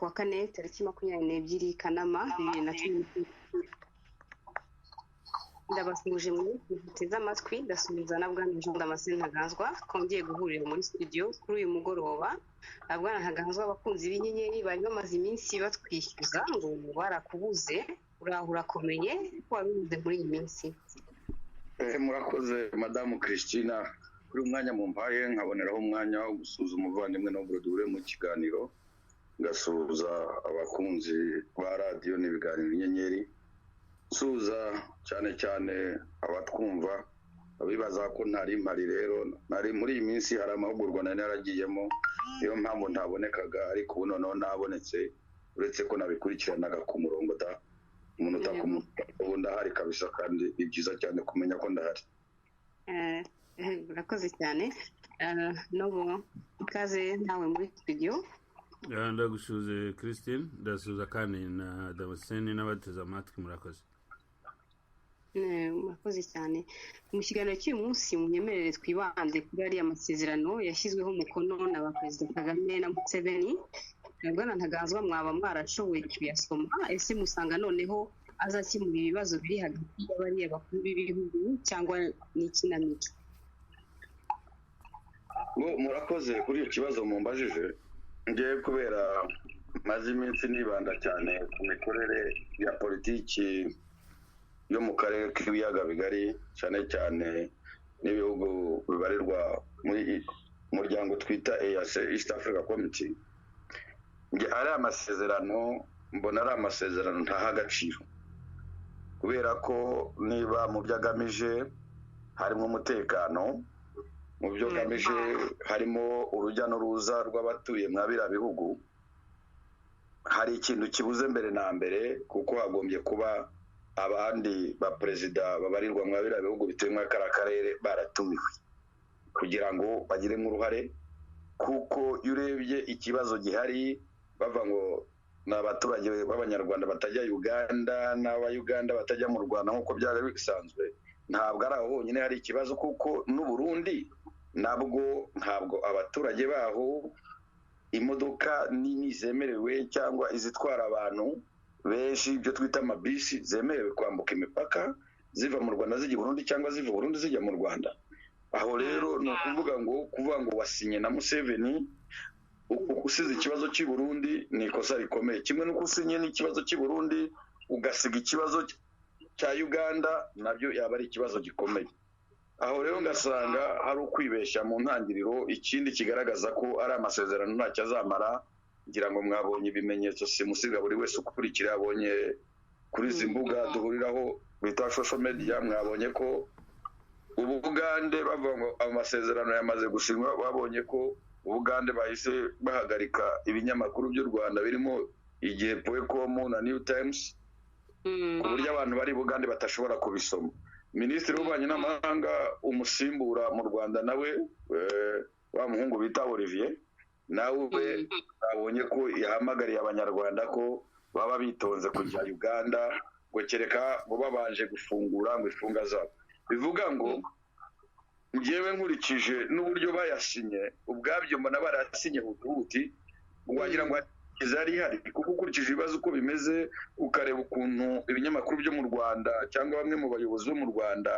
kuwa kane tariki 22 Kanama 2010. Ndabasuje mwe muteze amatwi ndasubiza na bwana Jean Damascene Ntagazwa twongeye guhurira muri studio kuri uyu mugoroba. Bwana Ntagazwa abakunzi b'inyenyeri bari bamaze iminsi batwishyuza ngo barakubuze urakomeye ko wabivuze muri iyi minsi. Murakoze madamu Christina kuri umwanya mumpaye nkaboneraho umwanya wo gusuzuma umuvandimwe no brodure mu kiganiro ngasuza abakunzi ba radio n'ibiganiro inyenyeri suza cyane abatwumva abibaza ko ntari mari rero nari muri iyi minsi hari amahugurwa nari naragiyemo iyo mpamvu ntabonekaga ariko ubu noneho nabonetse uretse ko nabikurikiranaga ku murongo da umuntu ubu ndahari kabisa kandi ni byiza cyane kumenya ko ndahari. Urakoze cyane nobo ikaze nawe muri studio. Ndagushuze Christine ndasuza kandi na Damascene n'abateze amatwi murakoze. Murakoze cyane. Mu kiganiro cy'uyu munsi munyemerere twibande kuri ari amasezerano yashyizweho umukono na ba Perezida Kagame na Museveni. Bwana Ntagazwa mwaba mwarashoboye kuyasoma ese musanga noneho azakemura ibibazo biri hagati y'abari abakuru b'ibihugu cyangwa n'ikinamico? Murakoze kuri iyo kibazo mumbajije ngiye kubera maze iminsi nibanda cyane ku mikorere ya politiki yo mu karere k'ibiyaga bigari cyane n'ibihugu bibarirwa muri muryango twita EAC East Africa Community. Ari amasezerano mbona ari amasezerano ntaha agaciro kubera ko niba mu byagamije harimo umutekano mu byo gamije harimo urujya n'uruza rw'abatuye mwabira bihugu hari ikintu kibuze mbere na mbere kuko hagombye kuba abandi ba perezida babarirwa mwabira bihugu bituye mu karere baratumiwe kugira ngo bagire uruhare kuko yurebye ikibazo gihari bava ngo n'abaturage b'abanyarwanda batajya Uganda n'aba-Uganda batajya mu Rwanda nkuko byari bisanzwe ntabwo ari aho honyine hari ikibazo kuko n'u Burundi ntabwo abaturage baho imodoka nini zemerewe cyangwa izitwara abantu benshi ibyo twita amabisi zemerewe kwambuka imipaka ziva mu Rwanda zijya Burundi cyangwa ziva Burundi zijya mu Rwanda. Aho rero no kuvuga ngo wasinye na Museveni usize ikibazo cy'i Burundi ni ikosa rikomeye kimwe no kusinye n'ikibazo cy'i Burundi ugasiga ikibazo cya Uganda nabyo yaba ari ikibazo gikomeye. Aho rero ngasanga hari ukwibeshya mu ntangiriro ikindi kigaragaza ko ari amasezerano ntacyo azamara ngira ngo mwabonye ibimenyetso simusiga buri wese ukurikira abonye kuri izi mbuga duhuriraho bita social media mwabonye ko Ubugande bavuga ngo amasezerano yamaze gusinywa babonye ko Ubugande bahise bahagarika ibinyamakuru by'u Rwanda birimo Igihe.com na New Times ku buryo abantu bari Bugande batashobora kubisoma. Minisitiri w'ububanyi n'amahanga umusimbura mu Rwanda nawe wa muhungu bita Olivier nawe abonye ko yahamagariye abanyarwanda ko baba bitonze kujya Uganda ngo kereka ngo babanje gufungura ngo ifunga zabo. Bivuga ngo ngewe nkurikije n'uburyo bayasinye ubwabyo mbona barasinye huti wagira ngo izari hari kuko ukurikije ibibazo uko bimeze ukareba ukuntu ibinyamakuru byo mu Rwanda cyangwa bamwe mu bayobozi bo mu Rwanda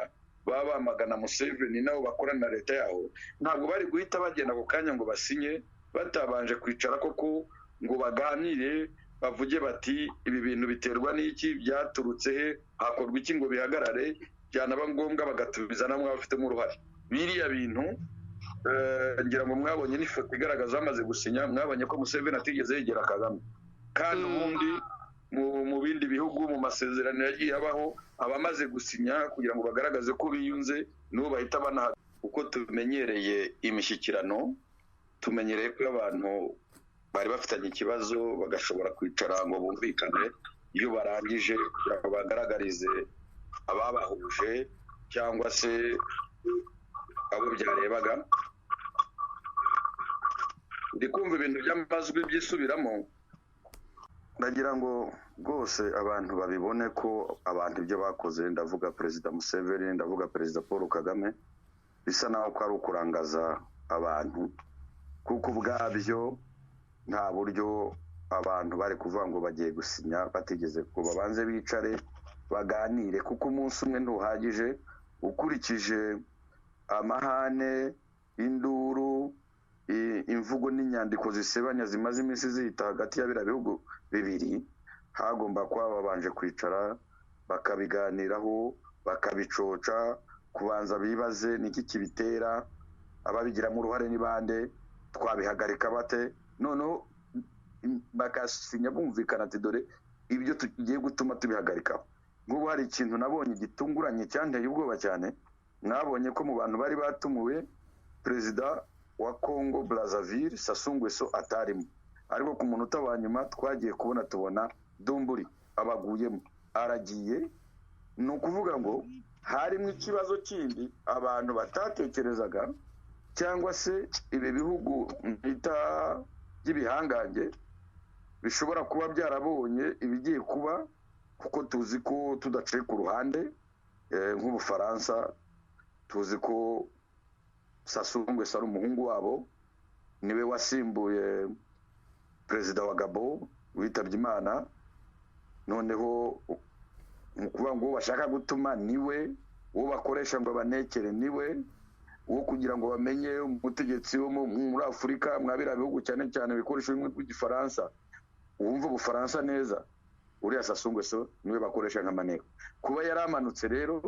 baba bamagana Museveni nabo bakorana na leta yaho ntabwo bari guhita bagenda ako kanya ngo basinye batabanje kwicara koko ngo baganire bavuge bati ibi bintu biterwa n'iki byaturutse he hakorwa iki ngo bihagarare byanaba ngombwa bagatubiza namwe bafitemo uruhare. Biriya bintu ngira ngo mwabonye n'ifoto igaragaza bamaze gusinya mwabonye ko Museveni atigeze yegera Kagame kandi ubundi mu bindi bihugu mu masezerano yagiye abaho abamaze gusinya kugira ngo bagaragaze ko biyunze n'ubu bahita bana uko tumenyereye imishyikirano tumenyereye ko abantu bari bafitanye ikibazo bagashobora kwicara ngo bumvikane iyo barangije bagaragarize ababahuje cyangwa se abo byarebaga. Ndi kumva ibintu by'amazwi byisubiramo ndagira ngo rwose abantu babibone ko abantu ibyo bakoze ndavuga Perezida Museveni ndavuga Perezida Paul Kagame bisa naho ko ari ukurangaza abantu kuko ubwabyo nta buryo abantu bari kuvuga ngo bagiye gusinya batigeze ko babanze bicare baganire, kuko umunsi umwe ntuhagije ukurikije amahane, induru, imvugo n'inyandiko zisebanya zimaze iminsi zihita hagati ya biriya bihugu bibiri. Hagomba kuba babanje kwicara bakabiganiraho, bakabicoca, kubanza bibaze niki kibitera, ababigiramo uruhare ni bande, twabihagarika bate, noneho bagasinya bumvikana ati dore ibyo tugiye gutuma tubihagarikaho. Nk'ubu hari ikintu nabonye gitunguranye cyanteye ubwoba cyane. Mwabonye ko mu bantu bari batumiwe perezida wa Congo Brazzaville Sassou Nguesso atarimo, ariko ku munota wa nyuma twagiye tubona Dumburi abaguyemo aragiye. Ni ukuvuga ngo harimo ikibazo kindi abantu batatekerezaga, cyangwa se ibi bihugu bita by'ibihangange bishobora kuba byarabonye ibigiye kuba, kuko tuzi ko tudaciye ku ruhande. Nk'Ubufaransa tuzi ko Sassou Nguesso ari umuhungu wabo, niwe wasimbuye perezida wa Gabon witabye Imana. Noneho mu kuvuga ngo bashaka gutuma niwe uwo bakoresha ngo banekere, niwe uwo kugira ngo bamenye umutegetsi wo muri Afurika mwabira bihugu cyane cyane bikoresha bimwe by'igifaransa, wumva Ubufaransa neza, uriya Sassou Nguesso niwe bakoresha nk'amaneko. Kuba yaramanutse rero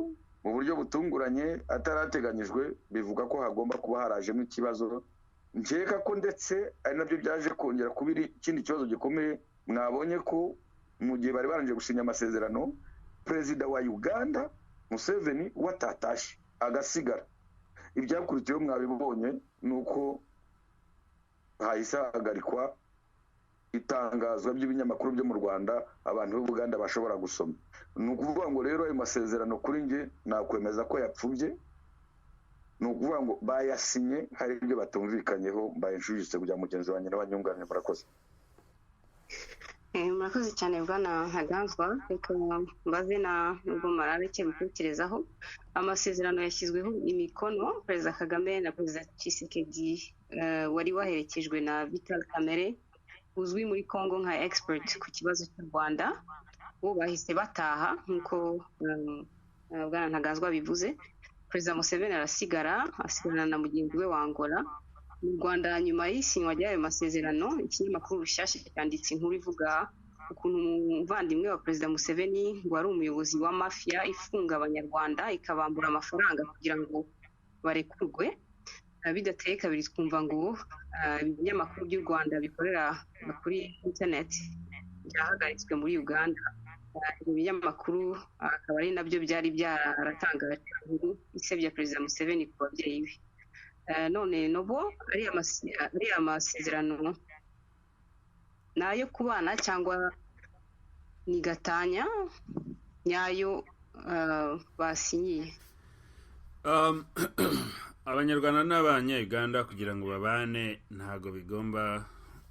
mu buryo butunguranye atarateganyijwe, bivuga ko hagomba kuba harajemo ikibazo. Nkeka ko ndetse ari nabyo byaje kongera kubiri ikindi kibazo gikomeye. Mwabonye ko mu gihe bari baranje gusinya amasezerano, perezida wa Uganda Museveni watatashe agasigara. Ibyakurikiyeho mwabibonye nuko hahise hagarikwa itangazwa by'ibinyamakuru byo mu Rwanda abantu b'Uganda bashobora gusoma. Ni ukuvuga ngo rero ayo masezerano kuri nge nakwemeza ko yapfubye. Ni ukuvuga ngo bayasinye hari ibyo batumvikanyeho. Mbayinshujise kujya mugenzi wanjye n'abanyunganira. Murakoze. Murakoze cyane bwana Ntaganzwa. Reka mbaze na nubwo marareke gutekerezaho. Amasezerano yashyizweho imikono Perezida Kagame na Perezida Tshisekedi wari waherekejwe na Vital Kamerhe uzwi muri Congo nka expert ku kibazo cy'u Rwanda. Bo bahise bataha nk'uko bwana Ntaganzwa bivuze. Perezida Museveni arasigara asigarana na mugenzi we wa Angola. Mu Rwanda nyuma y'isinywa ry'ayo masezerano, ikinyamakuru Rushyashya cyanditse inkuru ivuga ukuntu umuvandimwe wa Perezida Museveni ngo ari umuyobozi wa mafia ifunga abanyarwanda ikabambura amafaranga kugira ngo barekurwe. Bidateye kabiri twumva ngo ibinyamakuru by'u Rwanda bikorera kuri internet byahagaritswe muri Uganda. Ibinyamakuru akaba ari nabyo byari byaratangaje inkuru isebya Perezida Museveni ku babyeyi be. None nobo ari amasezerano nayo kubana cyangwa ni gatanya nyayo basinyiye? Abanyarwanda n'Abanya-Uganda kugira ngo babane ntago bigomba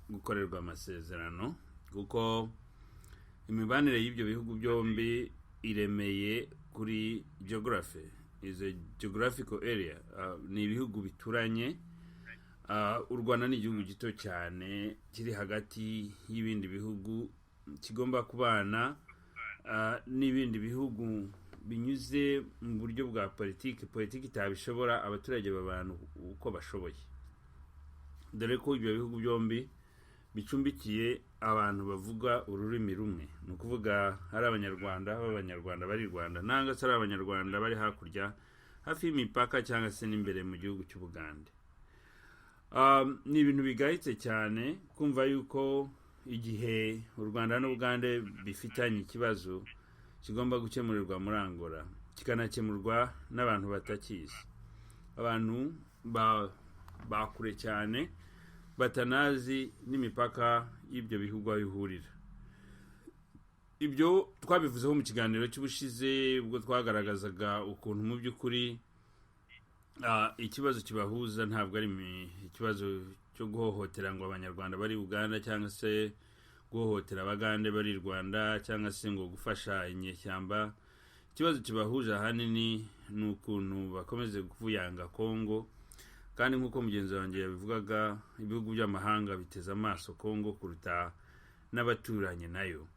gukorerwa amasezerano, kuko imibanire y'ibyo bihugu byombi iremeye kuri geography, is a geographical area. Ni ibihugu bituranye. U Rwanda ni igihugu gito cyane kiri hagati y'ibindi bihugu, kigomba kubana n'ibindi bihugu binyuze mu buryo bwa politiki itabishobora abaturage babana uko bashoboye, dore ko ibyo bihugu byombi bicumbikiye abantu bavuga ururimi rumwe. Ni ukuvuga hari abanyarwanda bari i Rwanda nanga se ari abanyarwanda bari hakurya hafi y'imipaka cyangwa se n'imbere mu gihugu cy'Ubugande. Ni ibintu bigayitse cyane kumva yuko igihe u Rwanda n'Ubugande bifitanye ikibazo kigomba gukemurirwa muri Angola, kikanakemurwa n'abantu batakizi, abantu bakure cyane batanazi n'imipaka y'ibyo bihugu aho ihurira. Ibyo twabivuzeho mu kiganiro cy'ubushize ubwo twagaragazaga ukuntu mu by'ukuri ikibazo kibahuza ntabwo ari ikibazo cyo guhohotera ngo abanyarwanda bari Uganda cyangwa se guhohotera abagande bari Rwanda cyangwa se ngo gufasha inyeshyamba. Ikibazo kibahuje ahanini ni ukuntu bakomeze kuvuyanga Congo, kandi nk'uko mugenzi wanjye yabivugaga ibihugu by'amahanga biteze amaso Congo kuruta n'abaturanye nayo.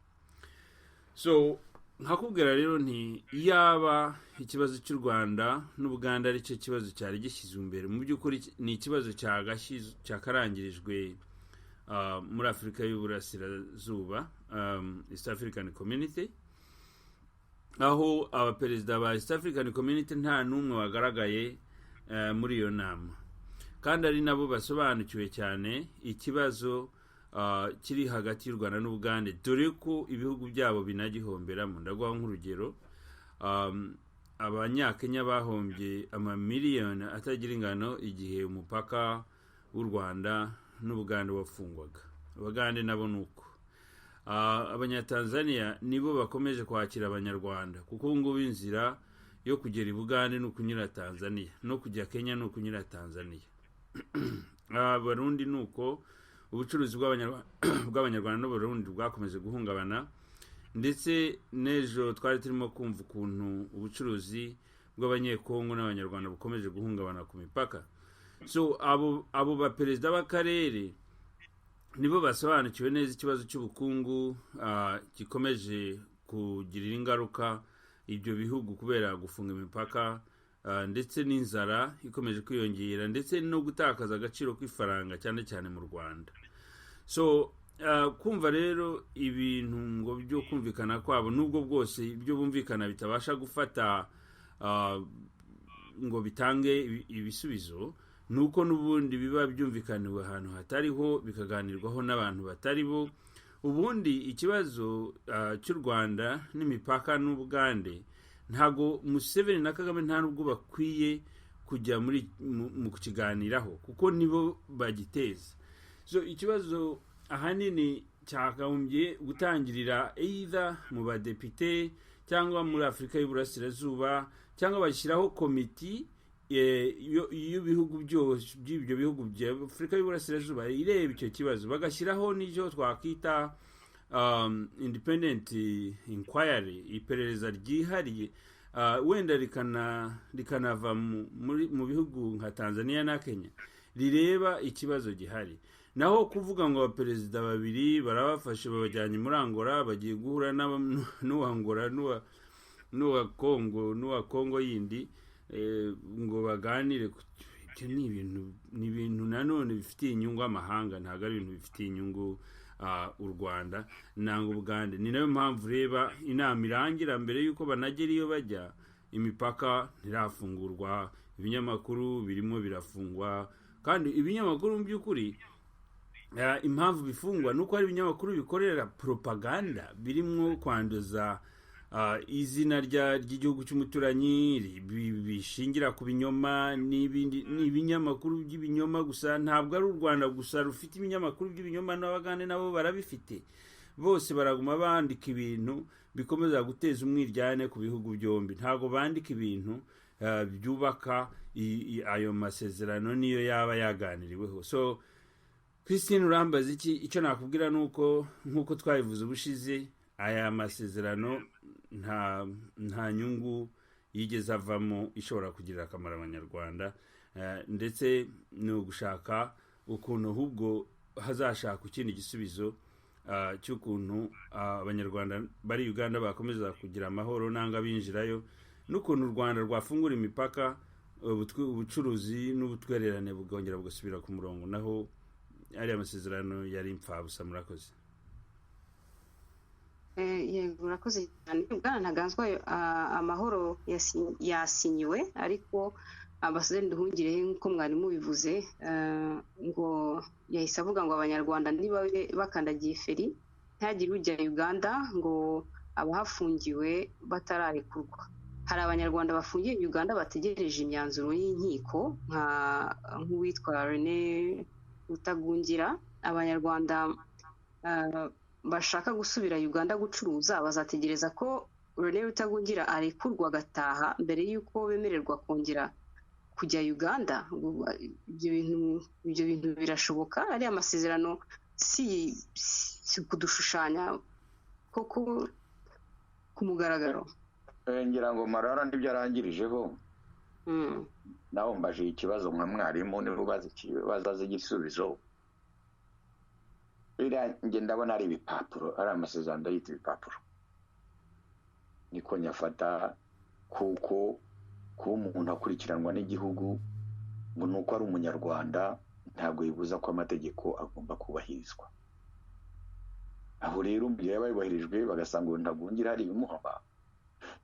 So nkakubwira rero nti yaba ikibazo cy'u Rwanda n'Ubuganda ari cyo kibazo cyari gishyizwe imbere, mu by'ukuri ni ikibazo cyakarangirijwe muri Afurika y'Uburasirazuba, East African Community, aho abaperezida ba East African Community nta n'umwe wagaragaye muri iyo nama, kandi ari nabo basobanukiwe cyane ikibazo kiri hagati y'u Rwanda n'Ubugande, dore ko ibihugu byabo binagihomberamo. Ndaguha nk'urugero, abanyakenya bahombye amamiliyoni atagira ingano igihe umupaka w'u Rwanda n'Ubugande wafungwaga. Abagande nabo nuko. Abanyatanzania nibo bakomeje kwakira abanyarwanda, kuko ngubu inzira yo kugera i Bugande no kunyura Tanzania, no kujya Kenya no kunyura Tanzania. Abarundi nuko ubucuruzi bw'abanyarwanda n'Abarundi bwakomeje guhungabana, ndetse n'ejo twari turimo kumva ukuntu ubucuruzi bw'abanyekongo n'abanyarwanda bukomeje guhungabana ku mipaka. So abo baperezida b'akarere nibo basobanukiwe neza ikibazo cy'ubukungu gikomeje kugirira ingaruka ibyo bihugu kubera gufunga imipaka, ndetse n'inzara ikomeje kwiyongera, ndetse no gutakaza agaciro kw'ifaranga cyane cyane mu Rwanda. So kumva rero ibintu ngo byo kumvikana kwabo, nubwo bwose ibyo bumvikana bitabasha gufata ngo bitange ibisubizo, nuko n'ubundi biba byumvikaniwe ahantu hatariho, bikaganirwaho n'abantu batari bo. Ubundi ikibazo cy'u Rwanda n'imipaka n'Ubugande, ntago Museveni na Kagame nta nubwo bakwiye kujya mu kukiganiraho, kuko nibo bagiteza. So ikibazo ahanini cyakagombye gutangirira either mu badepite cyangwa muri Afurika y'Uburasirazuba, cyangwa bashyiraho komiti y'ibihugu byose by'ibyo bihugu bya Afurika y'Uburasirazuba ireba icyo kibazo, bagashyiraho n'icyo twakwita independent inquiry, iperereza ryihariye, wenda rikanava mu bihugu nka Tanzania na Kenya, rireba ikibazo gihari. Naho kuvuga ngo abaperezida babiri barabafashe babajyanye muri Angola, bagiye guhura n'uwangora n'uwa Kongo yindi, ngo baganire, ibyo ni ibintu nanone bifitiye inyungu amahanga, ntabwo ari ibintu bifitiye inyungu u Rwanda nanga Ubugande. Ni nayo mpamvu reba inama irangira mbere yuko banagera iyo bajya, imipaka ntirafungurwa, ibinyamakuru birimo birafungwa, kandi ibinyamakuru mu by'ukuri impamvu bifungwa nuko ari ibinyamakuru bikorera propaganda, birimo kwanduza izina ry'igihugu cy'umuturanyi, bishingira ku binyoma n'ibindi. Ni ibinyamakuru by'ibinyoma gusa, ntabwo ari u Rwanda gusa rufite ibinyamakuru by'ibinyoma, n'Abagande nabo barabifite. Bose baraguma bandika ibintu bikomeza guteza umwiryane ku bihugu byombi, ntabwo bandika ibintu byubaka ayo masezerano niyo yaba yaganiriweho. So Christine, urambaza iki? Icyo nakubwira nuko nkuko twabivuze ubushize, aya masezerano nta nyungu yigeze avamo ishobora kugirira akamaro abanyarwanda, ndetse no gushaka ukuntu ahubwo hazashaka ikindi gisubizo cy'ukuntu abanyarwanda bari Uganda bakomeza kugira amahoro nanga binjirayo, n'ukuntu u Rwanda rwafungura imipaka, ubucuruzi n'ubutwererane bugongera bugasubira ku murongo, naho ari amasezerano yari impfabusa. Murakoze. Yego, murakoze cyane. Bwana Ntaganzwa, amahoro yasinyiwe, ariko Ambasaderi Nduhungirehe nk'uko mwari mubivuze, ngo yahise avuga ngo abanyarwanda niba bakandagiye feri ntihagire ujya Uganda ngo abahafungiwe batararekurwa. Hari abanyarwanda bafungiye Uganda bategereje imyanzuro y'inkiko, nk'uwitwa René Rutagungira. Abanyarwanda bashaka gusubira Uganda gucuruza bazategereza ko René Rutagungira arekurwa agataha mbere y'uko bemererwa kongera kujya Uganda. Ibyo bintu birashoboka? Ari amasezerano si kudushushanya koko ku mugaragaro. Ngira ngo Marara ndibyo arangirijeho. Naho mbaje ikibazo nka mwarimu niba baza igisubizo. biriya njye ndabona ari ibipapuro, ari amasezerano yita ibipapuro, niko nyafata, kuko kuba umuntu akurikiranwa n'igihugu ngo ni uko ari umunyarwanda ntabwo bibuza ko amategeko agomba kubahirizwa. Aho rero mu gihe yabahirijwe bagasanga ubu ntagungira hari ibimuhama,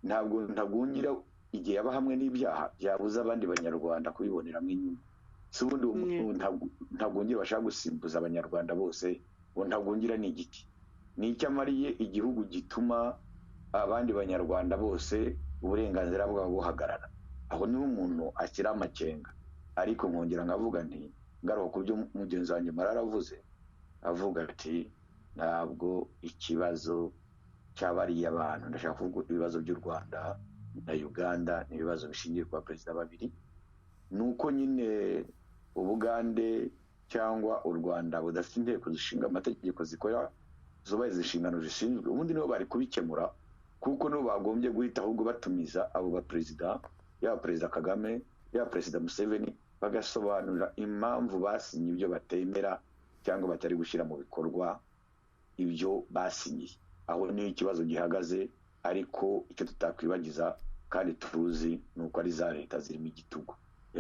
ntabwo ntagungira igihe yaba hamwe n'ibyaha byabuza abandi banyarwanda kubiboneramo inyungu. Si ubundi ntagungira bashaka gusimbuza abanyarwanda bose, uwo ntagungira ni igiti, ni icyo amariye igihugu gituma abandi banyarwanda bose uburenganzira bwabo buhagarara. Aho niho umuntu ashyira amakenga. Ariko nkongera nkavuga nti ngaruka ku byo mugenzi wanjye Marara avuze, avuga ati ntabwo ikibazo cy'abariya abantu, ndashaka kuvuga ibibazo by'u Rwanda na Uganda ni ibibazo bishingiye ku baperezida babiri, nuko nyine Ubugande cyangwa u Rwanda budafite inteko zishinga amategeko zikora zubahiriza inshingano zishinzwe, ubundi nibo bari kubikemura, kuko nibo bagombye guhita ahubwo batumiza abo baperezida, yaba Perezida Kagame yaba Perezida Museveni, bagasobanurira impamvu basinye ibyo batemera cyangwa batari gushyira mu bikorwa ibyo basinyiye. Aho niho ikibazo gihagaze, ariko icyo tutakwibagiza kandi tuzi ni uko ari za leta zirimo igitugu,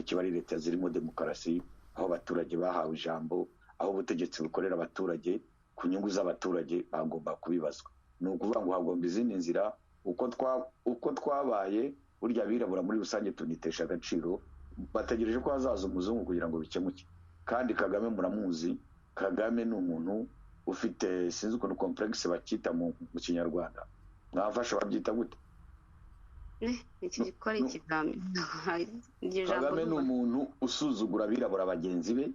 kiba ari leta zirimo demokarasi, aho abaturage bahawe ijambo, aho ubutegetsi bukorera abaturage ku nyungu z'abaturage, bagomba kubibazwa. Ni ukuvuga ngo hagomba izindi nzira, uko twabaye burya abirabura muri rusange tunitesha agaciro, bategereje ko hazaza umuzungu kugira ngo bikemuke. Kandi Kagame muramuzi, Kagame ni umuntu ufite sinzi ukuntu complexe bakita mu Kinyarwanda, mwafasha babyita gute? Iki gikora ikizami. Kagame ni umuntu usuzugura abirabura bagenzi be.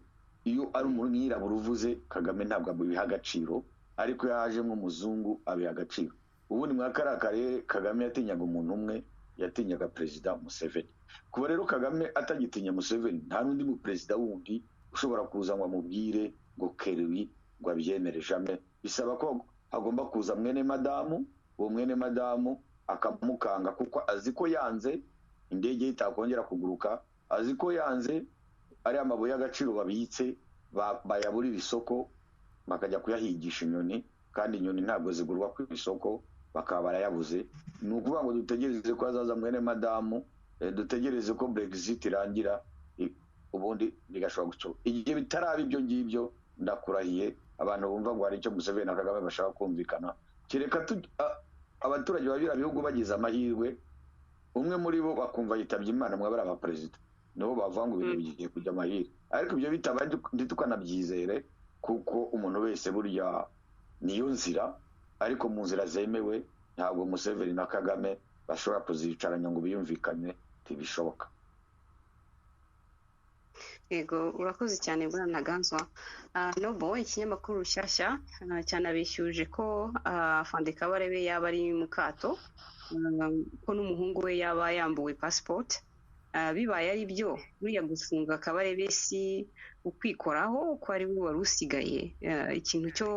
Iyo ari umwirabura uvuze, Kagame ntabwo abiha agaciro, ariko yaje nk'umuzungu abiha agaciro. Ubundi muri kariya karere Kagame yatinyaga umuntu umwe, yatinyaga Perezida Museveni. Kuba rero Kagame atagitinya Museveni, nta n'undi mu perezida wundi ushobora kuza ngo amubwire ngo Kerewi ngo abyemere jamais. Bisaba ko agomba kuza mwene madamu, uwo mwene madamu akamukanga, kuko azi ko yanze indege itakongera kuguruka, azi ko yanze ari amabuye y'agaciro babitse bayaburira isoko bakajya kuyahigisha inyoni, kandi inyoni ntabwo zigurwa ku isoko, bakaba barayabuze. Ni ukuvuga ngo dutegereze ko hazaza mwene madamu, dutegereze ko Brexit irangira, ubundi bigashobora gucyo. Igihe bitaraba ibyo ngibyo, ndakurahiye abantu bumva ngo hari icyo Museveni na Kagame bashaka kumvikana, kereka abaturage babira bihugu bagize amahirwe, umwe muri bo bakumva yitabye Imana, mwabara aba perezida, nibo bavuga ngo ibintu bigiye kujya amahirwe. Ariko ibyo bitaba ntitukanabyizeere, kuko umuntu wese burya niyo nzira, ariko mu nzira zemewe ntabwo Museveni na Kagame bashobora kuzicaranya ngo biyumvikane, ntibishoboka. Yego, urakoze cyane bwana Ntaganzwa. Nobo, ikinyamakuru Rushyashya cyanabishyuje ko Afande Kabarebe yaba ari mu kato, ko n'umuhungu we yaba yambuwe passport. Bibaye ari byo, buriya gufunga Kabarebe si ukwikoraho ko ari we wari usigaye. Ikintu cyo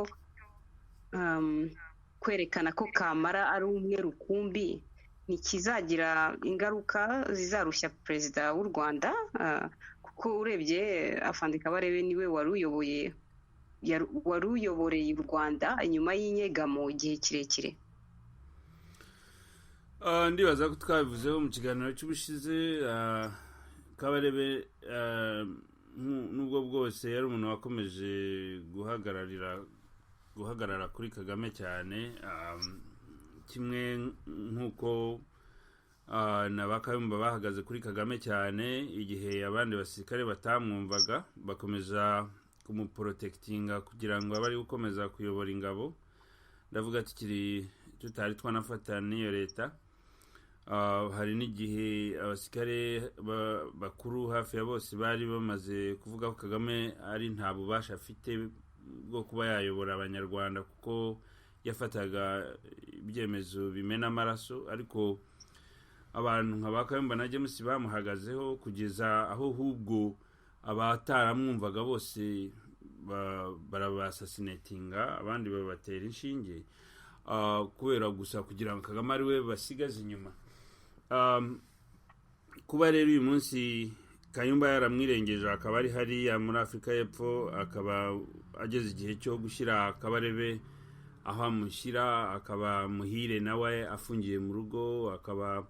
kwerekana ko Kamara ari umwe rukumbi ntikizagira ingaruka zizarushya perezida w'u Rwanda, kuko urebye Afande Kabarebe niwe wari uyoboreye u Rwanda inyuma y'inyegamo igihe kirekire. Ndibaza ko twabivuzeho mu kiganiro cy'ubushize. Kabarebe nubwo bwose yari umuntu wakomeje guhagarara kuri Kagame cyane, kimwe nk'uko na Bakayumba bahagaze kuri Kagame cyane, igihe abandi basirikare batamwumvaga bakomeza kumuprotectinga kugira ngo abe ari gukomeza kuyobora ingabo. Ndavuga ati tutari twanafata n'iyo leta. Hari n'igihe abasirikare bakuru hafi ya bose bari bamaze kuvuga ko Kagame ari nta bubasha afite bwo kuba yayobora abanyarwanda, kuko yafataga ibyemezo bimena amaraso. Ariko abantu nka Bakayumba na James bamuhagazeho kugeza aho hubwo abataramwumvaga bose barabasasinatinga, abandi babatera inshinge, kubera gusa kugira ngo Kagame ari we basigaze inyuma. Kuba rero uyu munsi Kayumba yaramwirengeje akaba ari hariya muri Afurika y'Epfo, akaba ageze igihe cyo gushyira Kabarebe aho amushyira, akaba Muhire nawe afungiye mu rugo, akaba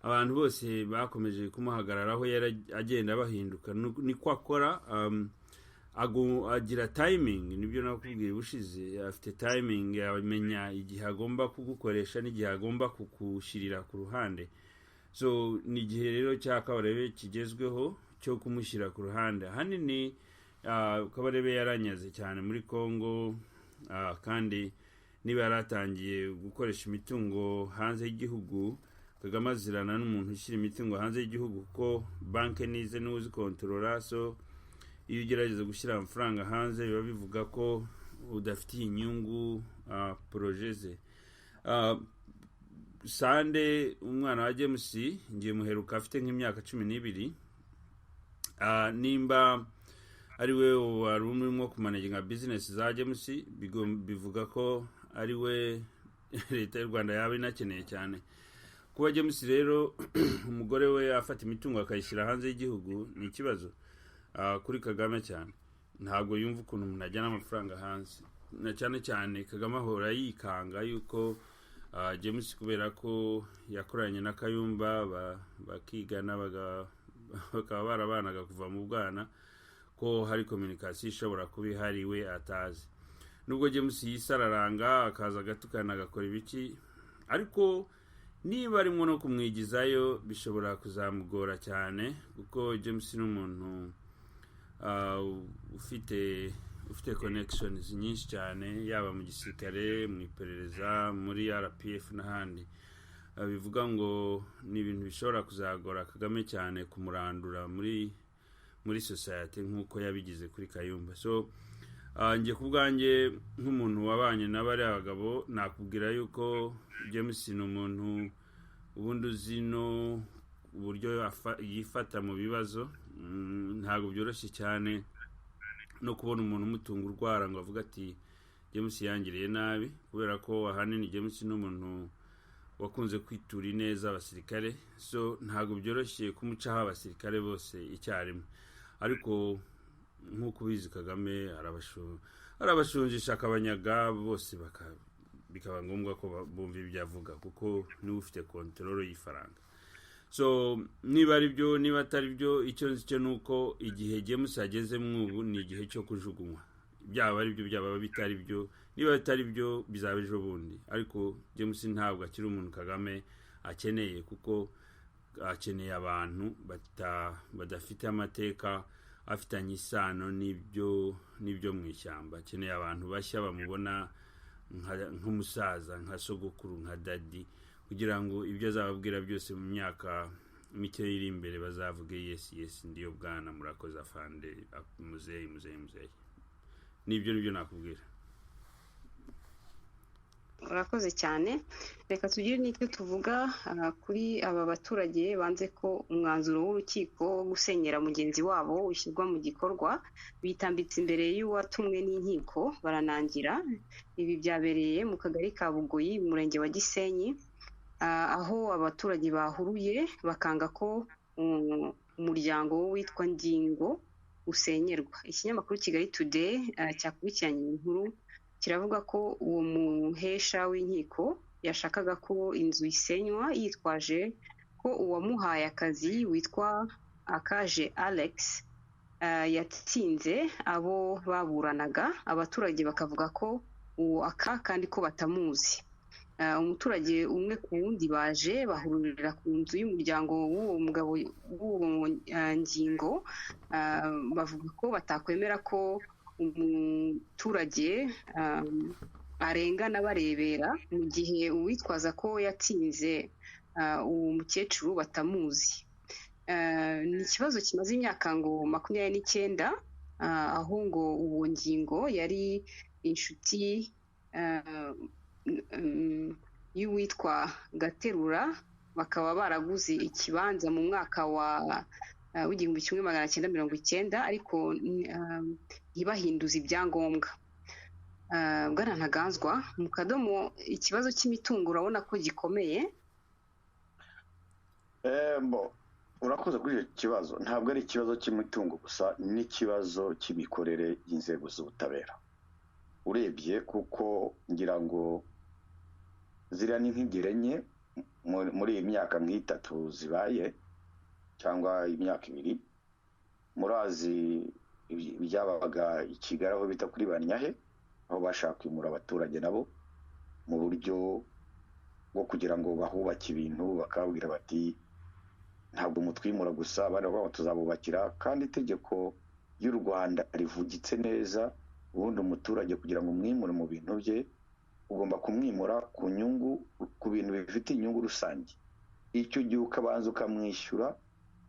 abantu bose bakomeje kumuhagararaho agenda bahinduka. Niko akora, agira timing, nibyo nakubwiye bushize, afite timing, amenya igihe agomba kugukoresha n'igihe agomba kukushyirira ku ruhande. So ni igihe rero cya Kabarebe kigezweho cyo kumushyira ku ruhande. Hanini Kabarebe yaranyaze cyane muri Congo, kandi niba yaratangiye gukoresha imitungo hanze y'igihugu, Kagame azirana n'umuntu ushyira imitungo hanze y'igihugu kuko banki nize n'uzi kontrola. So iyo ugerageza gushyira amafaranga hanze biba bivuga ko udafitiye inyungu projet ze. Sande umwana wa James ngiye muheruka afite nk'imyaka 12, nimba ari we wari urimo kumanaginga business za James, bivuga ko ari we leta y'u Rwanda yaba inakeneye cyane. Kuba James rero umugore we afata imitungo akayishyira hanze y'igihugu ni ikibazo kuri Kagame cyane. Ntabwo yumva ukuntu umuntu ajyana amafaranga hanze, na cyane cyane Kagame ahora yikanga yuko James kubera ko yakoranye na Kayumba bakigana bakaba barabanaga kuva mu bwana, ko hari communication ishobora kuba ihari we atazi. Nubwo James yisararanga akaza gatukana agakora ibiki, ariko niba arimo no kumwigizayo bishobora kuzamugora cyane, kuko James ni umuntu ufite connections nyinshi cyane, yaba mu gisirikare, mu iperereza, muri RPF n'ahandi. Bivuga ngo ni ibintu bishobora kuzagora Kagame cyane kumurandura muri society nk'uko yabigize kuri Kayumba. So ngiye kubwanjye nk'umuntu wabanye n'abari abagabo, nakubwira yuko James ni umuntu ubundi uzino uburyo yifata mu bibazo. Ntabwo byoroshye cyane no kubona umuntu umutunga urwara ngo avuga ati James yangiriye nabi, kubera ko ahanini James ni umuntu wakunze kwitura neza abasirikare. So ntabwo byoroshye kumucaho abasirikare bose icyarimwe, ariko nk'uko ubizi Kagame arabashunjisha akabanyaga bose, bikaba ngombwa ko bumva ibyo avuga kuko niwe ufite kontrol y'ifaranga. So niba ari byo niba atari byo, icyo nzi nuko igihe James ageze mwubu ni igihe cyo kujugunywa. Byaba ari byo byaba bitari byo, niba atari byo bizaba ejo bundi. Ariko James ntabwo akiri umuntu Kagame akeneye, kuko akeneye abantu badafite amateka afitanye isano n'ibyo mu ishyamba. Akeneye abantu bashya bamubona nk'umusaza, nka sogokuru, nka dadi, kugira ngo ibyo azababwira byose mu myaka mike iri imbere bazavuge yes ndiyo bwana, murakoze afande, muzeyi. Nibyo nakubwira. Urakoze cyane. Reka tugire n'icyo tuvuga kuri aba baturage banze ko umwanzuro w'urukiko wo gusenyera mugenzi wabo ushyirwa mu gikorwa, bitambitse imbere y'uwatumwe n'inkiko baranangira. Ibi byabereye mu kagari ka Bugoyi, mu murenge wa Gisenyi, aho abaturage bahuruye bakanga ko umuryango witwa Ngingo usenyerwa. Ikinyamakuru Kigali Today cyakurikiranye inkuru kiravuga ko uwo muhesha w'inkiko yashakaga ko inzu isenywa yitwaje ko uwamuhaye akazi witwa Akaje Alex yatsinze abo baburanaga. Abaturage bakavuga ko uwo kandi ko batamuzi. Umuturage umwe ku wundi baje bahururira ku nzu y'umuryango w'uwo mugabo w'uwo Ngingo, bavuga ko batakwemera ko umuturage arengana barebera, mu gihe uwitwaza ko yatsinze uwo mukecuru batamuzi. Ni ikibazo kimaze imyaka ngo 29, aho ngo uwo Ngingo yari inshuti y'uwitwa Gaterura, bakaba baraguze ikibanza mu mwaka wa 1990, ariko ntibahinduze ibyangombwa. Bwana Ntaganzwa, mu kadomo ikibazo cy'imitungo urabona ko gikomeye? urakoze kuri icyo kibazo. Ntabwo ari ikibazo cy'imitungo gusa, n'ikibazo cy'imikorere y'inzego z'ubutabera. Urebye kuko ngira ngo ziriya ni nk'ingero enye muri iyi myaka nk'itatu zibaye cyangwa imyaka 2, murazi byabaga i Kigali aho bita kuri Banyahe, aho bashaka kwimura abaturage nabo mu buryo bwo kugira ngo bahubake ibintu, bakabwira bati ntabwo mutwimura gusa, abandi babo tuzabubakira. Kandi itegeko y'u Rwanda rivugitse neza, ubundi umuturage kugira ngo umwimure mu bintu bye ugomba kumwimura ku nyungu, ku bintu bifite inyungu rusange. Icyo gihe ukabanza ukamwishyura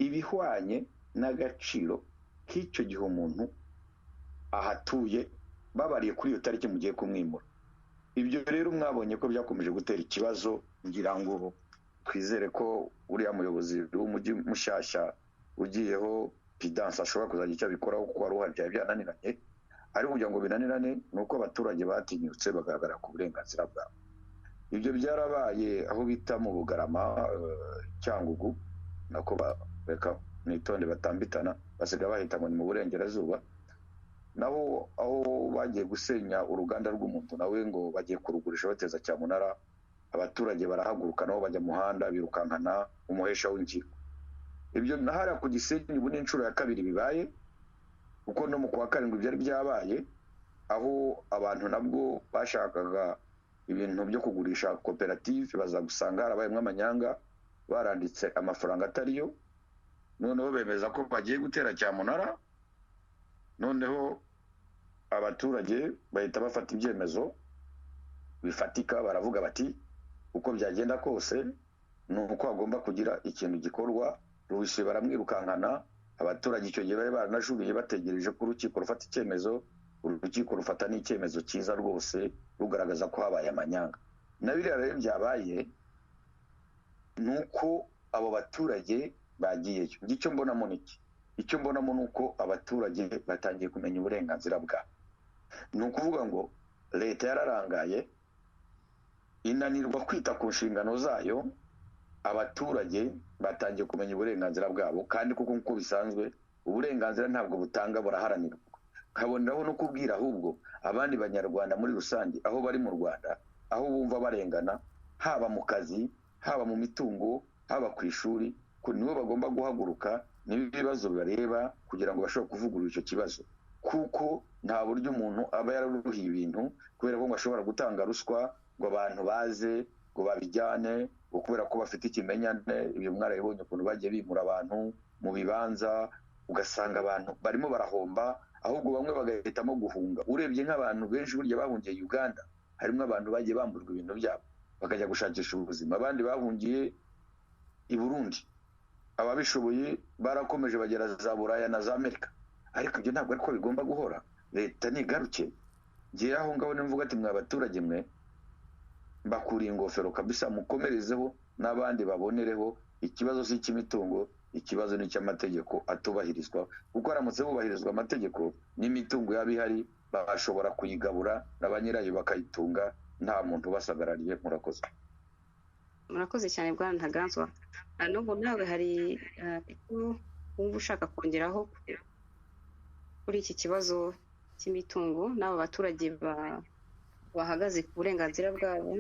ibihwanye n'agaciro k'icyo gihe umuntu ahatuye, babariye kuri iyo tariki mugiye kumwimura. Ibyo rero mwabonye ko byakomeje gutera ikibazo. Ngira ngo twizere ko uriya muyobozi w'umujyi mushyashya ugiyeho Pidanse ashobora kuzagira icyo abikoraho, kuko wari uhari byari byananiranye. Ariko kugira ngo binanirane ni uko abaturage batinyutse bagaragara ku burenganzira bwabo. Ibyo byarabaye aho bita mu Bugarama, Cyangugu, nako bareka nitonde batambitana, basiga bahita ngo ni mu burengerazuba. Nabo aho bagiye gusenya uruganda rw'umuntu nawe ngo bagiye kurugurisha bateza cyamunara, abaturage barahaguruka nabo bajya muhanda birukankana umuhesha w'inkiko. Ibyo nahara ku Gisenyi ubu ni inshuro ya 2 bibaye, kuko no mu kwa 7 byari byabaye, aho abantu nabwo bashakaga ibintu byo kugurisha koperative, baza gusanga harabayemo amanyanga, baranditse amafaranga atariyo, noneho bemeza ko bagiye gutera cyamunara. Noneho abaturage bahita bafata ibyemezo bifatika, baravuga bati uko byagenda kose ni uko hagomba kugira ikintu gikorwa. Ruhise baramwirukankana, abaturage icyo gihe bari baranajuriye bategereje ko urukiko rufata icyemezo. Urukiko rufata n'icyemezo cyiza rwose, rugaragaza ko habaye amanyanga. Na biriya rero byabaye nuko abo baturage bagiyeyo. Icyo mbonamo niki? Icyo mbonamo nuko abaturage batangiye kumenya uburenganzira bwabo. Ni ukuvuga ngo leta yararangaye, inanirwa kwita ku nshingano zayo. Abaturage batangiye kumenya uburenganzira bwabo, kandi kuko nk'uko bisanzwe uburenganzira ntabwo butanga, buraharanirwa. Kaboneraho no kubwira ahubwo abandi banyarwanda muri rusange aho bari mu Rwanda, aho bumva barengana, haba mu kazi, haba mu mitungo, haba ku ishuri, ko nibo bagomba guhaguruka n'ibibazo bibareba kugira ngo bashobore kuvugurura icyo kibazo. Kuko nta buryo umuntu aba yararuhiye ibintu kubera ko ngo ashobora gutanga ruswa ngo abantu baze ngo babijyane, ngo kubera ko bafite ikimenyane. Ibyo mwarabibonye ukuntu bagiye bimura abantu mu bibanza, ugasanga abantu barimo barahomba, ahubwo bamwe bagahitamo guhunga. Urebye nk'abantu benshi burya bahungiye Uganda, harimo abantu bagiye bamburwa ibintu byabo bakajya gushakisha ubuzima, abandi bahungiye i Burundi, ababishoboye barakomeje bagera za Buraya na za Amerika. Ariko ibyo ntabwo ariko bigomba guhora. Leta nigaruke, ngiye aho ngaho nimvuga ati mwa baturage mwe, mbakuriye ingofero kabisa, mukomerezeho n'abandi babonereho. Ikibazo si icy'imitungo, ikibazo ni icy'amategeko atubahirizwa, kuko aramutse bubahirizwa amategeko n'imitungo yaba ihari bashobora kuyigabura na ba nyirayo bakayitunga nta muntu basagarariye. Murakoze cyane Bwana Ntaganzwa. Nubwo nawe hari icyo wumva ushaka kongeraho kuri iki kibazo cy'imitungo n'abo baturage bahagaze ku burenganzira bwabo?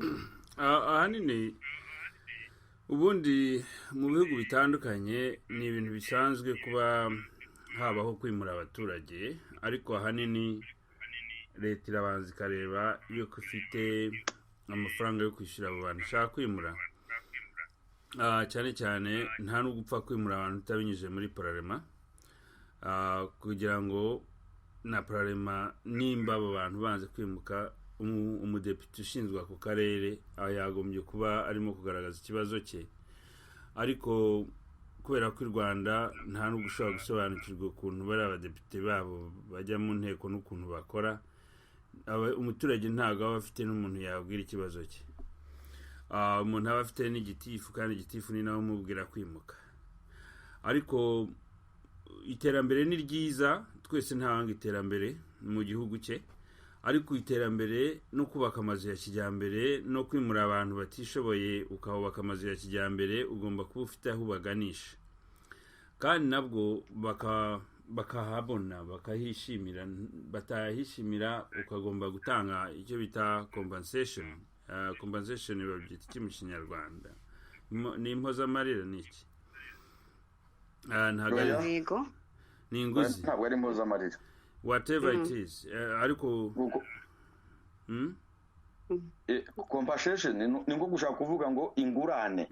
Ahanini ubundi mu bihugu bitandukanye ni ibintu bisanzwe kuba habaho kwimura abaturage, ariko ahanini leta irabanza ikareba iyo ifite amafaranga yo kwishyura abo bantu ishaka kwimura. Cyane cyane nta no gupfa kwimura abantu utabinyuze muri pararema, kugira ngo na pararema nimba abo bantu banze kwimuka, umudepite ushinzwe ako karere yagombye kuba arimo kugaragaza ikibazo cye. Ariko kubera ko u Rwanda nta n'ubwo ushobora gusobanukirwa ukuntu bari abadepite babo bajya mu nteko n'ukuntu bakora, umuturage ntabwo aba afite n'umuntu yabwira ikibazo cye. Umuntu aba afite n'igitifu, kandi igitifu ni nawe umubwira kwimuka. Ariko iterambere ni ryiza, twese ntawanga iterambere mu gihugu cye, ariko iterambere no kubaka amazu ya kijyambere no kwimura abantu batishoboye ukahubaka amazu ya kijyambere, ugomba kuba ufite aho ubaganisha. kandi nabwo bakahabona bakahishimira, batahishimira ukagomba gutanga icyo bita compensation. Compensation babyita iki mu Kinyarwanda? Ni impozamarira ni iki? Ntabwo yego ni inguzi, ntabwo ari impozamarira, whatever it is, ariko compensation ni ngo gushaka kuvuga ngo ingurane.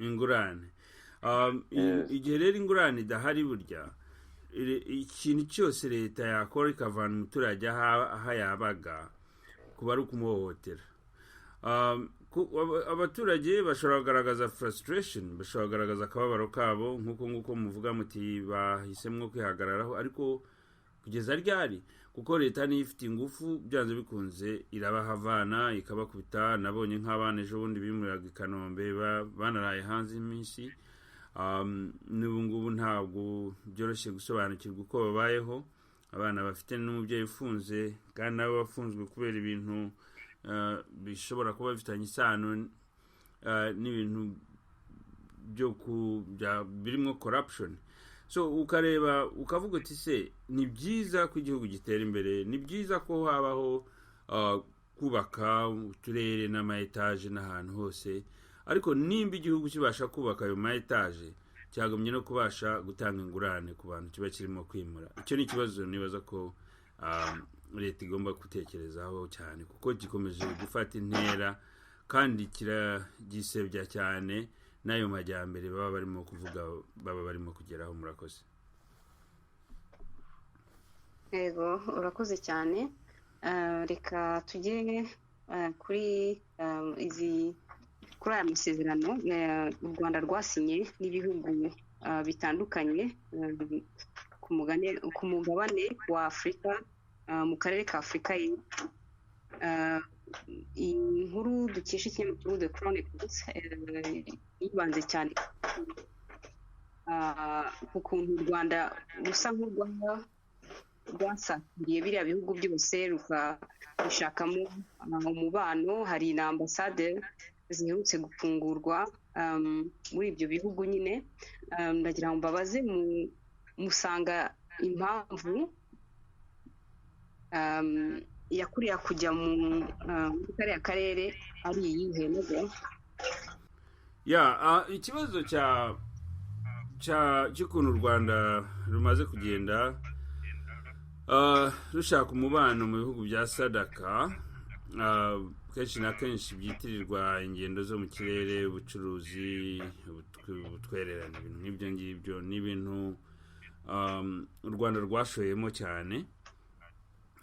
Igihe rero ingurane idahari, burya ikintu cyose leta yakora ikavana umuturage aho yabaga kuba ari ukumuhohotera. Abaturage bashobora kugaragaza frustration, bashobora kugaragaza akababaro kabo nk'uko muvuga muti bahisemo kwihagararaho, ariko kugeza ryari? Kuko leta niyo ifite ingufu, byanze bikunze irabahavana ikabakubita. Nabonye nk'abana ejo bundi bimuriraga i Kanombe banaraye hanze iminsi. N'ubu ngubu ntabwo byoroshye gusobanukirwa uko babayeho. Abana bafite n'umubyeyi ufunze, kandi nabo bafunzwe kubera ibintu bishobora kuba bifitanye isano n'ibintu birimo corruption. So ukareba ukavuga uti se ni byiza ko igihugu gitera imbere, ni byiza ko habaho kubaka uturere n'ama-etaje n'ahantu hose, ariko nimba igihugu kibasha kubaka ayo ma-etaje cyagomye no kubasha gutanga ingurane ku bantu kiba kirimo kwimura. Icyo ni ikibazo nibaza ko leta igomba gutekerezaho cyane, kuko gikomeje gufata intera kandi kiragisebya cyane n'ayo majyambere baba barimo kuvuga, baba barimo kugeraho. Murakoze. yego urakoze cyane. Reka tujye kuri aya masezerano u Rwanda rwasinye n'ibihugu bitandukanye ku mugabane wa Afurika, mu karere ka Afurika y'Epfo. Iyi nkuru dukesha ikinyamakuru The Chronicles yibanze cyane ku kuntu u Rwanda rusa rwasatiriye biriya bihugu byose rukabishakamo umubano. Hari na ambasade ziherutse gufungurwa muri ibyo bihugu nyine. Ndagira ngo mbabaze musanga impamvu yakuriya kujya muri kariya karere ari iyihe? Ikibazo cy'ukuntu u Rwanda rumaze kugenda rushaka umubano mu bihugu bya sadaka, kenshi na kenshi byitirirwa ingendo zo mu kirere, ubucuruzi, ubutwererane, ibintu nk'ibyo ngibyo ni ibintu u Rwanda rwashoyemo cyane.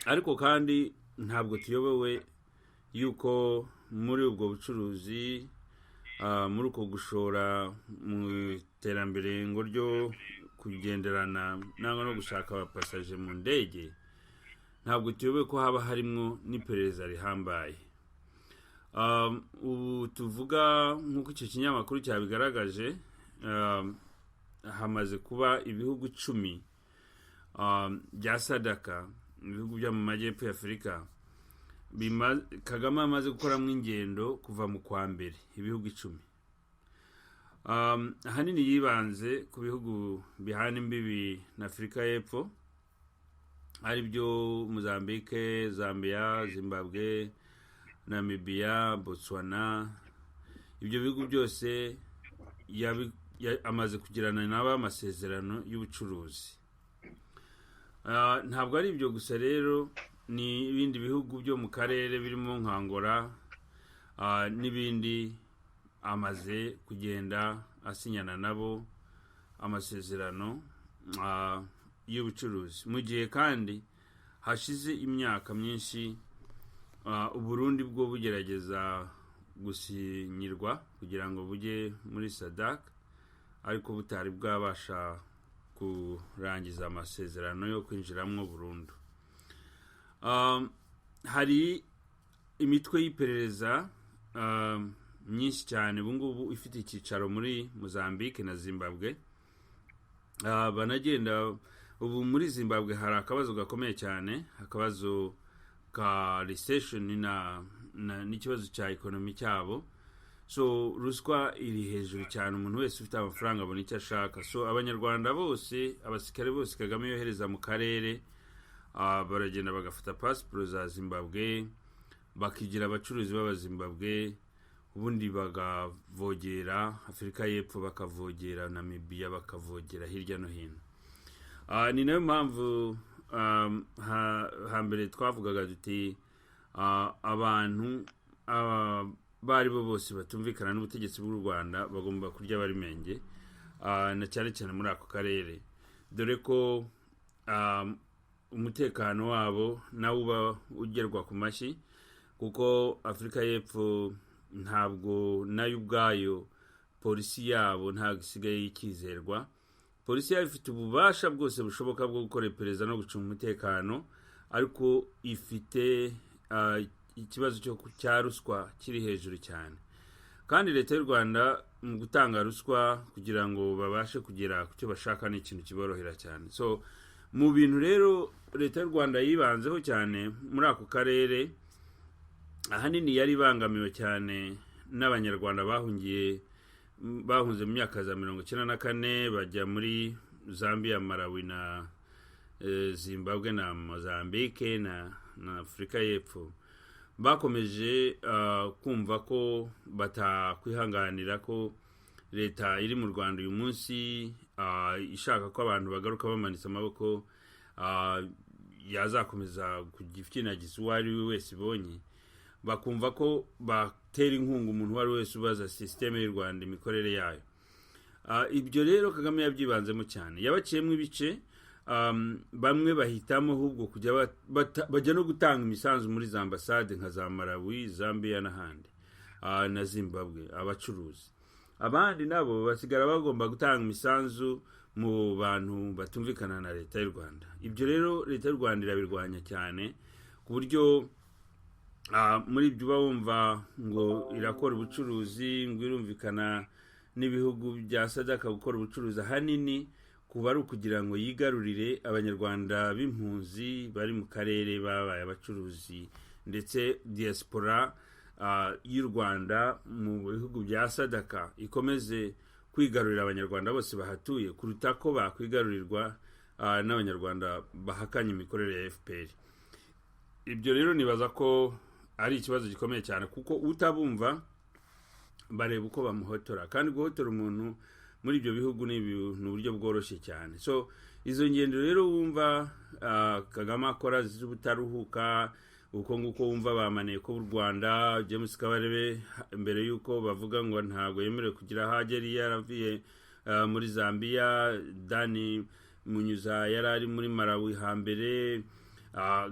Ariko kandi ntabwo tuyobewe yuko muri ubwo bucuruzi, muri uko gushora mu iterambere ngo ryo kugenderana nangwa no gushaka abapasaje mu ndege, ntabwo tuyobewe ko haba harimo n'iperereza rihambaye. Ubu tuvuga nk'uko icyo kinyamakuru cyabigaragaje, hamaze kuba ibihugu 10 bya sadaka, ibihugu byo mu majyepfo ya Afurika, Kagame amaze gukoramo ingendo kuva mu kwa mbere, ibihugu 10. Ahanini yibanze ku bihugu bihana imbibi na Afurika y'Epfo, ari byo Mozambique, Zambia, Zimbabwe, Namibia, Botswana. Ibyo bihugu byose amaze kugirana nabo amasezerano y'ubucuruzi. Ntabwo ari ibyo gusa rero, ni ibindi bihugu byo mu karere birimo nka Angola n'ibindi amaze kugenda asinyana nabo amasezerano y'ubucuruzi. Mu gihe kandi hashize imyaka myinshi Uburundi bwo bugerageza gusinyirwa kugira ngo bujye muri SADC, ariko butari bwabasha kurangiza amasezerano yo kwinjiramo burundu. Hari imitwe y'iperereza myinshi cyane ubu ngubu ifite icyicaro muri Mozambique na Zimbabwe. Banagenda ubu muri Zimbabwe hari akabazo gakomeye cyane, akabazo ka recession n'ikibazo cya economy cyabo. so ruswa iri hejuru cyane, umuntu wese ufite amafaranga abona icyo ashaka. So abanyarwanda bose, abasirikare bose Kagame yohereza mu karere, baragenda bagafata pasiporo za Zimbabwe, bakigira abacuruzi b'abazimbabwe, ubundi bagavogera Afurika y'Epfo, bakavogera Namibia, bakavogera hirya no hino. Ni nayo mpamvu hambere twavugaga duti abantu bari bo bose batumvikana n'ubutegetsi bw'u Rwanda bagomba kurya barimenge, na cyane cyane muri ako karere, dore ko umutekano wabo nawe uba ugerwa ku mashyi, kuko Afurika y'Epfo ntabwo nayo ubwayo polisi yabo ntabwo isigaye yikizerwa. Polisi yabo ifite ububasha bwose bushoboka bwo gukora iperereza no gucunga umutekano, ariko ifite ikibazo cya ruswa kiri hejuru cyane. Kandi leta y'u Rwanda mu gutanga ruswa kugira ngo babashe kugera ku cyo bashaka ni ikintu kiborohera cyane. So mu bintu rero leta y'u Rwanda yibanzeho cyane muri ako karere, ahanini yari ibangamiwe cyane n'abanyarwanda bahunze mu myaka za 1994 bajya muri Zambia, Malawi na Zimbabwe na Mozambique na Afurika y'Epfo. Bakomeje kumva ko batakwihanganira ko leta iri mu Rwanda uyu munsi ishaka ko abantu bagaruka bamanitse amaboko, yazakomeza kugifyinagiza uwo ari we wese ibonye, bakumva ko batera inkunga umuntu wari wese ubaza systeme y'u Rwanda imikorere yayo. Ibyo rero Kagame yabyibanzemo cyane, yabaciyemo ibice. Bamwe bahitamo ahubwo kujya bajya no gutanga imisanzu muri za ambasade nka za Malawi, Zambia n'ahandi, na Zimbabwe, abacuruzi. Abandi nabo basigara bagomba gutanga imisanzu mu bantu batumvikana na leta y'u Rwanda. Ibyo rero leta y'u Rwanda irabirwanya cyane, ku buryo muri ibyo bumva ngo irakora ubucuruzi, ngo irumvikana n'ibihugu bya Sadaka gukora ubucuruzi, ahanini kuba ari ukugira ngo yigarurire abanyarwanda b'impunzi bari mu karere babaye abacuruzi, ndetse diaspora y'u Rwanda mu bihugu bya Sadaka ikomeze kwigarurira abanyarwanda bose bahatuye, kuruta ko bakwigarurirwa n'abanyarwanda bahakanye imikorere ya FPR. Ibyo rero nibaza ko ari ikibazo gikomeye cyane, kuko utabumva bareba uko bamuhotora, kandi guhotora umuntu muri ibyo bihugu ni uburyo bworoshye cyane. So izo ngendo rero wumva Kagame akora z'ubutaruhuka, uko nguko wumva bamaniye ko u Rwanda, James Kabarebe mbere yuko bavuga ngo ntabwo yemerewe kugira hageri, yaravuye muri Zambia, Dani Munyuza yarari muri Malawi hambere,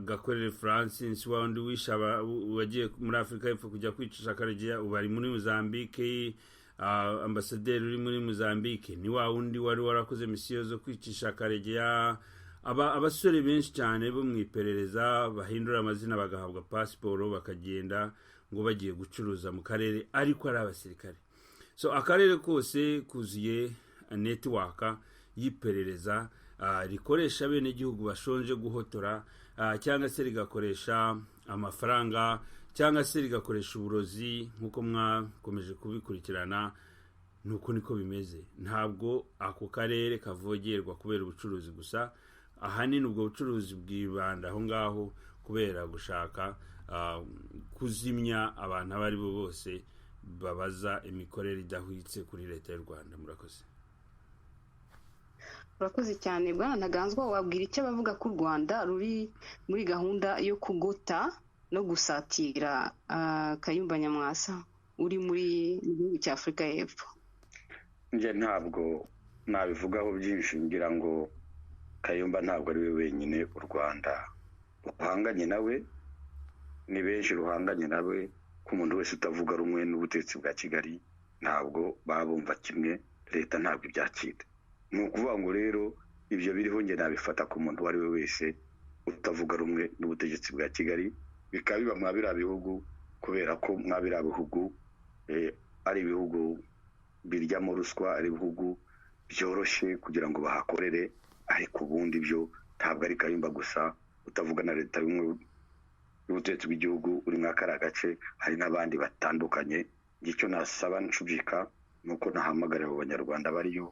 Gakorere Francis wandi wishaba wagiye muri Afurika y'Epfo kujya kwicisha Karegeya, ubari muri Mozambique, ambasaderi uri muri Mozambique ni wa wundi wari warakoze misiyo zo kwicisha Karegeya. Abasore benshi cyane bo mu iperereza bahindura amazina bagahabwa pasiporo bakagenda ngo bagiye gucuruza mu karere, ariko ari abasirikare. So akarere kose kuzuye network y'iperereza rikoresha bene igihugu bashonje guhotora, cyangwa se rigakoresha amafaranga, cyangwa se rigakoresha uburozi, nkuko mwakomeje kubikurikirana. Nuko niko bimeze. Ntabwo ako karere kavogerwa kubera ubucuruzi gusa, ahanini ubwo bucuruzi bwibanda aho ngaho kubera gushaka kuzimya abantu abari bo bose babaza imikorere idahwitse kuri leta y'u Rwanda. Murakoze. Urakoze cyane Bwana Ntaganzwa. Wabwira icyo bavuga ko u Rwanda ruri muri gahunda yo kugota no gusatira Kayumba Nyamwasa uri muri gihugu cya Afurika y'Epfo? Nje ntabwo nabivugaho byinshi, ngira ngo Kayumba ntabwo ari we wenyine u Rwanda ruhanganye nawe, ni benshi ruhanganye nawe. Ku muntu wese utavuga rumwe n'ubutegetsi bwa Kigali ntabwo babumva kimwe, leta ntabwo ibyakira. Ni ukuvuga ngo rero ibyo biriho nge nabifata ku muntu wari we wese utavuga rumwe n'ubutegetsi bwa Kigali, bikaba biba mwabira bihugu, kubera ko mwabira bihugu ari ibihugu biryamo ruswa, ari ibihugu byoroshye kugira ngo bahakorere. Ariko ubundi byo ntabwo ari Kayumba gusa utavuga na leta y'ubumwe y'ubutegetsi bw'igihugu uri mwakara gace, hari n'abandi batandukanye icyo nasaba ncubika nuko nahamagarira abo banyarwanda bariyo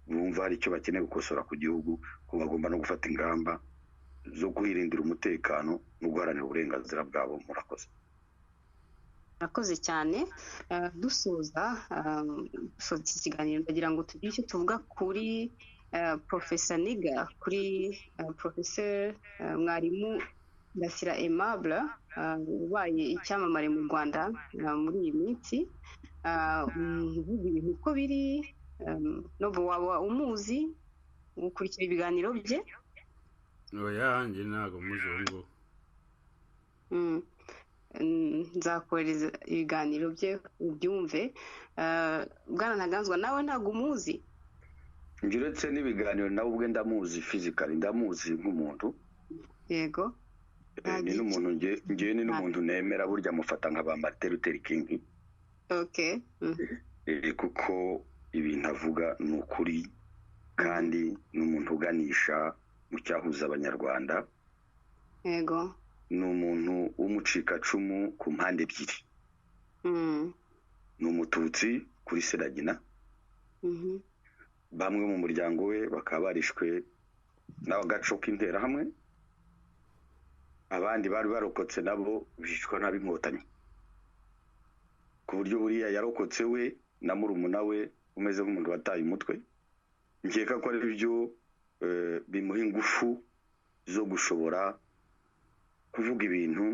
bumva hari icyo bakeneye gukosora ku gihugu ko bagomba no gufata ingamba zo kwirindira umutekano no guharanira uburenganzira bwabo. Murakoze. murakoze cyane. Dusoza iki kiganiro ndagira ngo tugire icyo tuvuga kuri Professor Niga, kuri Professor mwarimu Ndasira Aimable ubaye icyamamare mu Rwanda muri iyi minsi, uvuga ibintu uko biri, n'ubu waba umuzi ukurikira ibiganiro bye? oya njye ntabwo muzungu. Nzakohereza ibiganiro bye ubyumve. Bwana Ntaganzwa nawe ntabwo umuzi? Njye uretse n'ibiganiro nawe ubwe ndamuzi physically, ndamuzi nk'umuntu. Yego. Ni n'umuntu njye ni n'umuntu nemera, burya mufata nka ba Martin Luther King. Okay. Kuko ibintu avuga ni ukuri kandi ni umuntu uganisha mu cyahuza abanyarwanda. Yego. Ni umuntu w'umucikacumu ku mpande ebyiri. Ni umututsi kuri Seragina. Bamwe mu muryango we bakaba barishwe n'agaco k'interahamwe, abandi bari barokotse nabo bicwa n'ab'inkotanyi, ku buryo buriya yarokotse we na murumuna we umeze nk'umuntu wataye umutwe. Nkeka ko ari byo bimuha ingufu zo gushobora kuvuga ibintu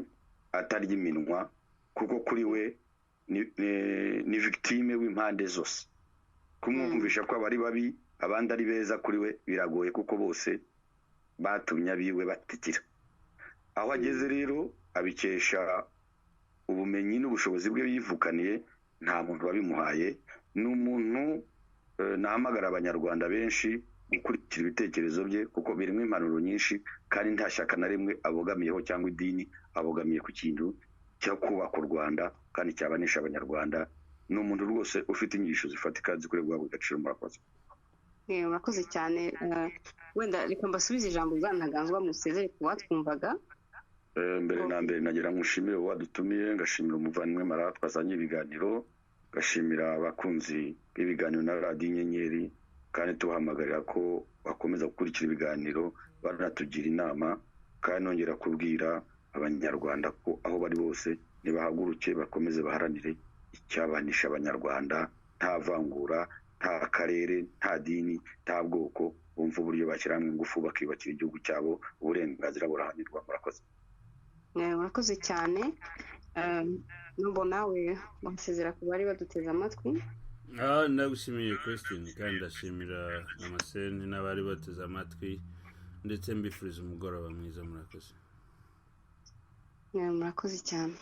atarya iminwa, kuko kuri we ni victime w'impande zose. Kumwumvisha ko abari babi abandi ari beza kuri we biragoye, kuko bose batumye abiwe batikira. Aho ageze rero abikesha ubumenyi n'ubushobozi bwe yivukaniye, nta muntu wabimuhaye. Ni umuntu nahamagara abanyarwanda benshi gukurikira ibitekerezo bye, kuko birimo impanuro nyinshi kandi nta shyaka na rimwe abogamiyeho cyangwa idini abogamiye ku kintu cyo kubaka u Rwanda kandi cyabanisha abanyarwanda. Ni umuntu rwose ufite inyigisho zifatika zikwiye guhabwa agaciro. Murakoze. Murakoze cyane. Wenda reka mbasubize ijambo Bwana Ntaganzwa musezere ku batwumvaga. Mbere na mbere nagira ngushimire wadutumiye, ngashimira umuvandimwe Mara twasangiye ibiganiro, ngashimira abakunzi b'ibiganiro na Radio Inyenyeri, kandi tubahamagarira ko bakomeza gukurikira ibiganiro banatugira inama, kandi nongera kubwira abanyarwanda ko aho bari bose nibahaguruke bakomeze baharanire icyabanisha abanyarwanda, nta vangura, nta karere, nta dini, nta bwoko, bumva uburyo bashyiramo ingufu bakibakira igihugu cyabo, uburenganzira burahanirwa. Murakoze. Murakoze cyane. Numbo nawe wasezera ku bari baduteze amatwi? Ndagushimiye Christine, kandi ndashimira Damascene n'abari bateze amatwi, ndetse mbifuriza umugoroba mwiza. Murakoze. Murakoze cyane.